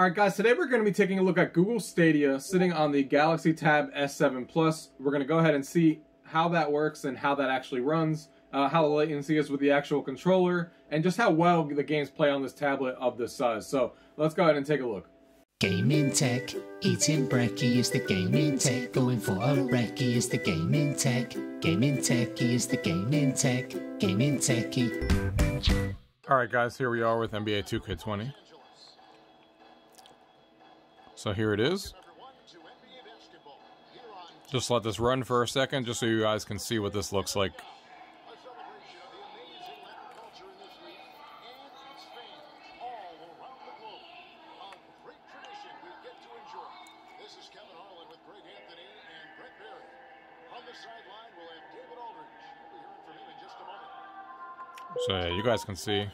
Alright guys, today we're going to be taking a look at Google Stadia sitting on the Galaxy Tab S7 Plus. We're going to go ahead and see how that works and how that actually runs, how the latency is with the actual controller, and just how well the games play on this tablet of this size. So let's go ahead and take a look. Gaming tech, eating brekkie is the gaming tech, going for a recce is the gaming tech, techie is the gaming tech, gaming techie. Alright guys, here we are with NBA 2K20. So here it is. Just let this run for a second, just so you guys can see what this looks like. So yeah, you guys can see.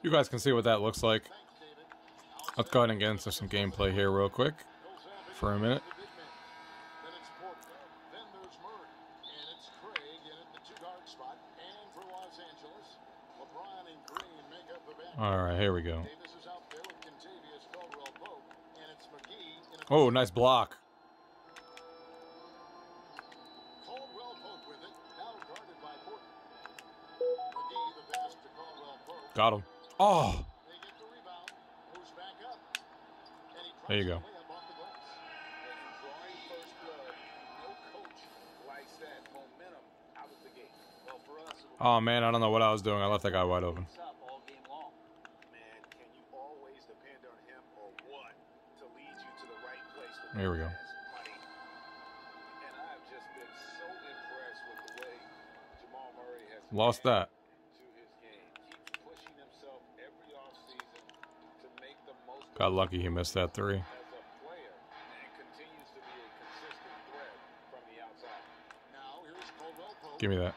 You guys can see what that looks like. Let's go ahead and get into some gameplay here real quick for a minute. Alright, here we go. Oh, nice block. Got him. Oh! There you go. Oh man, I don't know what I was doing. I left that guy wide open. Here we go. Lost that. Got lucky he missed that three. Give me that.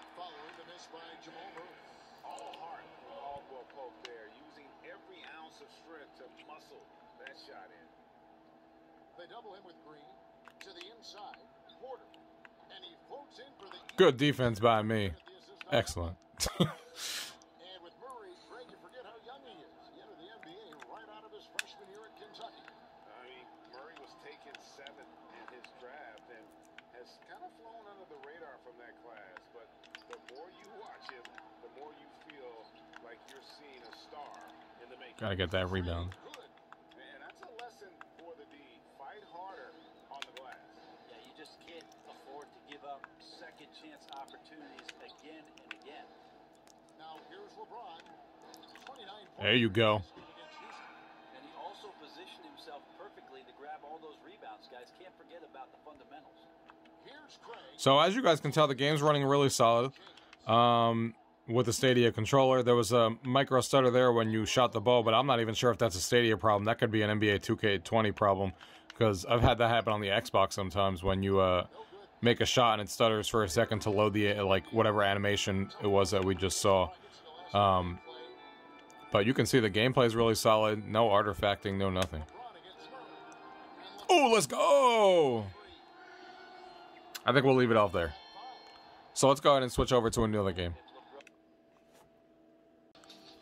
Good defense by me. Excellent. Gotta get that rebound. Man, that's a lesson for the D. Fight harder on the glass. Yeah, you just can't afford to give up second chance opportunities again and again. Now here's LeBron. 29 there you go. And he also positioned himself perfectly to grab all those rebounds, guys. Can't forget about the fundamentals. Here's Craig. So as you guys can tell, the game's running really solid. With the Stadia controller, there was a micro stutter there when you shot the ball, but I'm not even sure if that's a Stadia problem. That could be an NBA 2K20 problem, because I've had that happen on the Xbox sometimes when you make a shot and it stutters for a second to load the like whatever animation it was that we just saw. But you can see the gameplay is really solid. No artifacting, no nothing. Oh, let's go! I think we'll leave it off there. So let's go ahead and switch over to another game.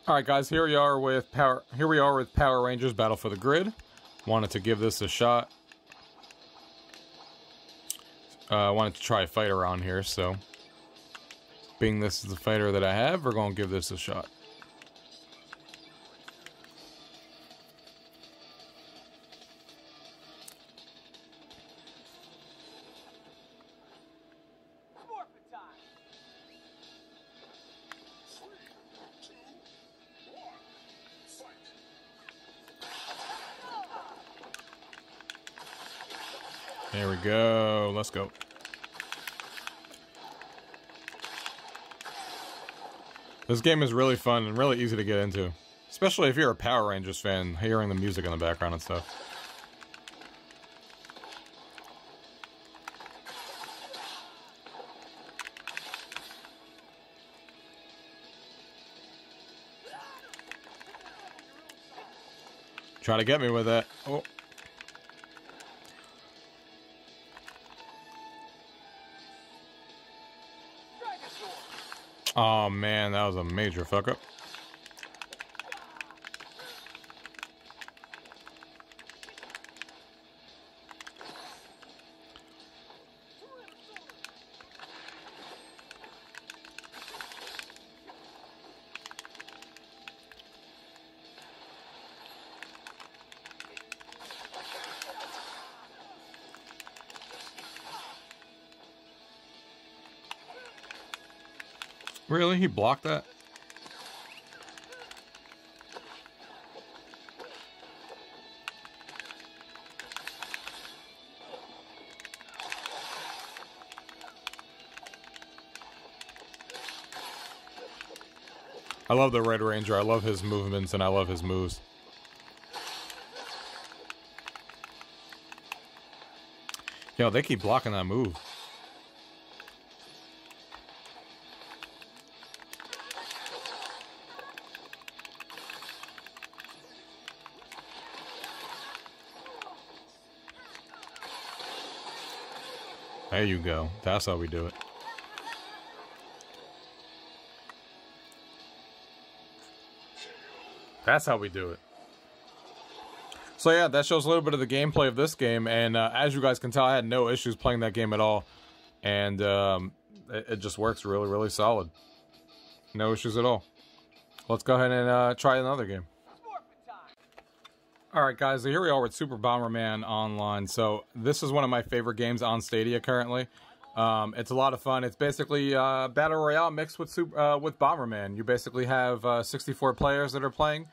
All right, guys. Here we are with Power Rangers Battle for the Grid. Wanted to give this a shot. Wanted to try a fighter on here, so being this is the fighter that I have, we're gonna give this a shot. There we go. Let's go. This game is really fun and really easy to get into. Especially if you're a Power Rangers fan, hearing the music in the background and stuff. Try to get me with that. Oh. Oh man, that was a major fuck up. Really? He blocked that? I love the Red Ranger. I love his movements and I love his moves. Yo, they keep blocking that move. There you go. That's how we do it. That's how we do it. So yeah, that shows a little bit of the gameplay of this game, and as you guys can tell, I had no issues playing that game at all, and it just works really, really solid. No issues at all. Let's go ahead and try another game. Alright guys, so here we are with Super Bomberman Online. So this is one of my favorite games on Stadia currently. It's a lot of fun. It's basically Battle Royale mixed with Bomberman. You basically have 64 players that are playing,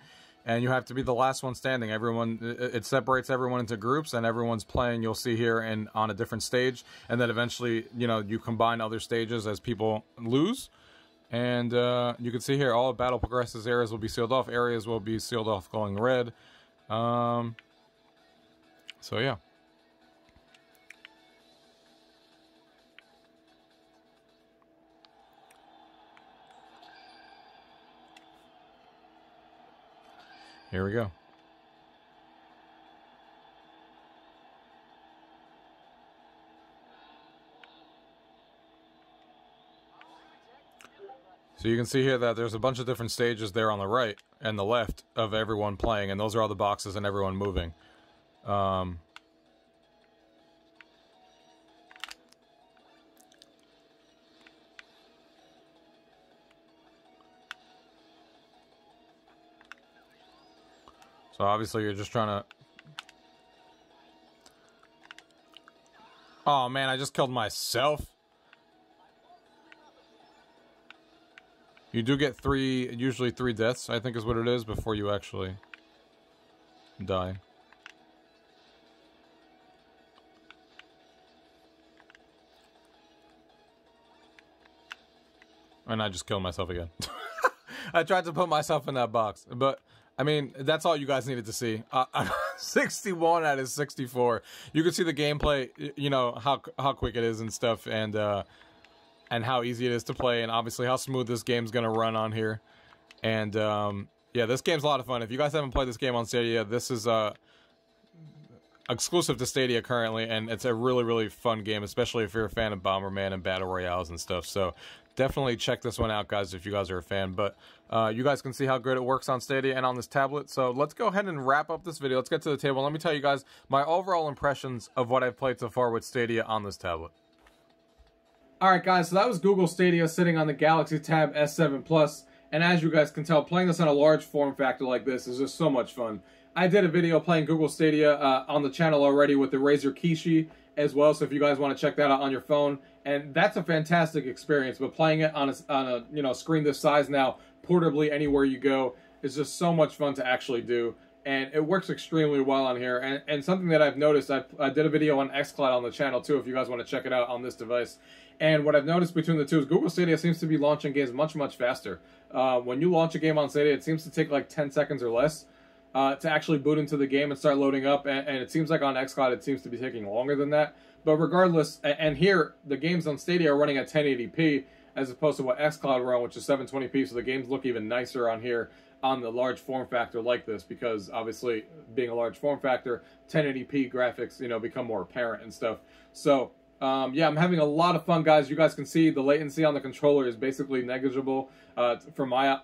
and you have to be the last one standing. It separates everyone into groups, and everyone's playing, you'll see here, on a different stage. And then eventually, you know, you combine other stages as people lose. And you can see here, all battle progresses, areas will be sealed off. Areas will be sealed off glowing red. So yeah. Here we go. So you can see here that there's a bunch of different stages there on the right and the left of everyone playing, and those are all the boxes and everyone moving. So obviously you're just trying to... Oh man, I just killed myself. You do get usually three deaths, I think is what it is, before you actually die. And I just killed myself again. I tried to put myself in that box, but I mean, that's all you guys needed to see. 61 out of 64. You can see the gameplay, you know, how quick it is and stuff, and how easy it is to play, and obviously how smooth this game's gonna run on here. And yeah, this game's a lot of fun. If you guys haven't played this game on Stadia, this is exclusive to Stadia currently, and it's a really, really fun game, especially if you're a fan of Bomberman and Battle Royales and stuff. So definitely check this one out, guys, if you guys are a fan. But you guys can see how good it works on Stadia and on this tablet. So let's go ahead and wrap up this video. Let's get to the table. Let me tell you guys my overall impressions of what I've played so far with Stadia on this tablet. Alright guys, so that was Google Stadia sitting on the Galaxy Tab S7 Plus, and as you guys can tell, playing this on a large form factor like this is just so much fun. I did a video playing Google Stadia on the channel already with the Razer Kishi as well, so if you guys want to check that out on your phone, and that's a fantastic experience, but playing it on a you know, screen this size now, portably anywhere you go, is just so much fun to actually do. And it works extremely well on here. And something that I've noticed, I did a video on xCloud on the channel too, if you guys want to check it out on this device. And what I've noticed between the two is Google Stadia seems to be launching games much, much faster. When you launch a game on Stadia, it seems to take like 10 seconds or less to actually boot into the game and start loading up. And it seems like on xCloud, it seems to be taking longer than that. But regardless, and here, the games on Stadia are running at 1080p as opposed to what xCloud run, which is 720p. So the games look even nicer on here on the large form factor like this, because obviously being a large form factor, 1080p graphics, you know, become more apparent and stuff. So yeah, I'm having a lot of fun, guys. You guys can see the latency on the controller is basically negligible for my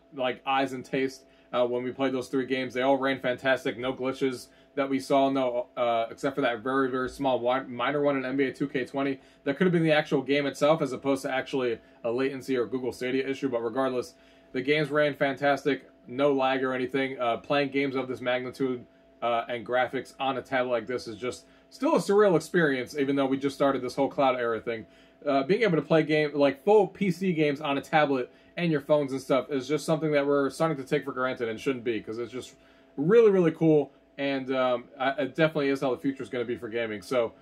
eyes and taste. When we played those 3 games, they all ran fantastic. No glitches that we saw, no except for that very, very small minor one in NBA 2K20 that could have been the actual game itself as opposed to actually a latency or Google Stadia issue. But regardless, the games ran fantastic. No lag or anything. Playing games of this magnitude and graphics on a tablet like this is just still a surreal experience, even though we just started this whole cloud era thing. Being able to play full PC games on a tablet and your phones and stuff is just something that we're starting to take for granted and shouldn't be, because it's just really, really cool, and it definitely is how the future is going to be for gaming. So,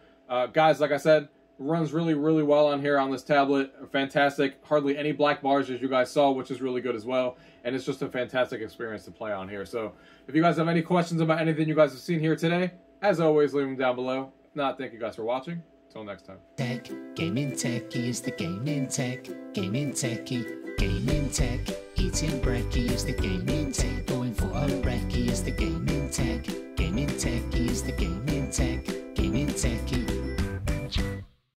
guys, like I said, runs really, really well on here on this tablet. Fantastic. Hardly any black bars, as you guys saw, which is really good as well. And it's just a fantastic experience to play on here. So if you guys have any questions about anything you guys have seen here today, as always, leave them down below. If not, thank you guys for watching. Until next time. Tech, gaming techie is the gaming tech, gaming techie, gaming tech. Eating brekkie is the gaming tech, going for a recce is the gaming tech, gaming techie is the gaming tech, gaming techie.